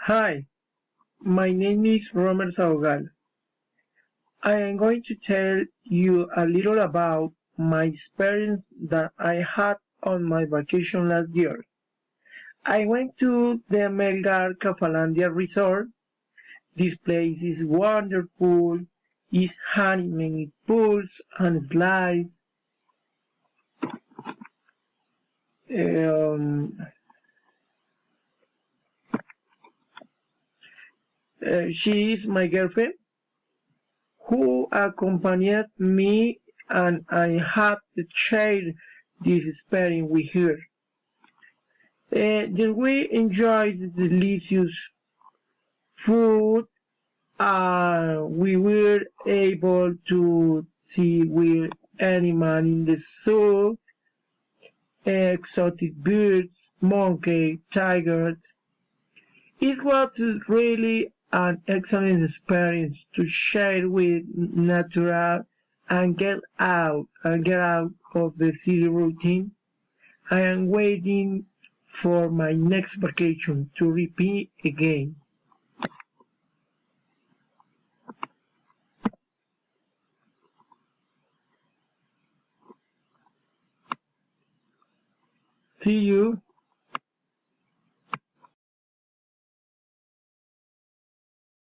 Hi, my name is Romer Saugal. I am going to tell you a little about my experience that I had on my vacation last year. I went to the Melgar Cafalandia Resort. This place is wonderful. It has many pools and slides. Um, she is my girlfriend who accompanied me, and I had to share this experience with her. Then we enjoyed the delicious food. We were able to see wild animals in the zoo, exotic birds, monkeys, tigers. It was really an excellent experience to share with nature and get out of the city routine. I am waiting for my next vacation to repeat again. See you.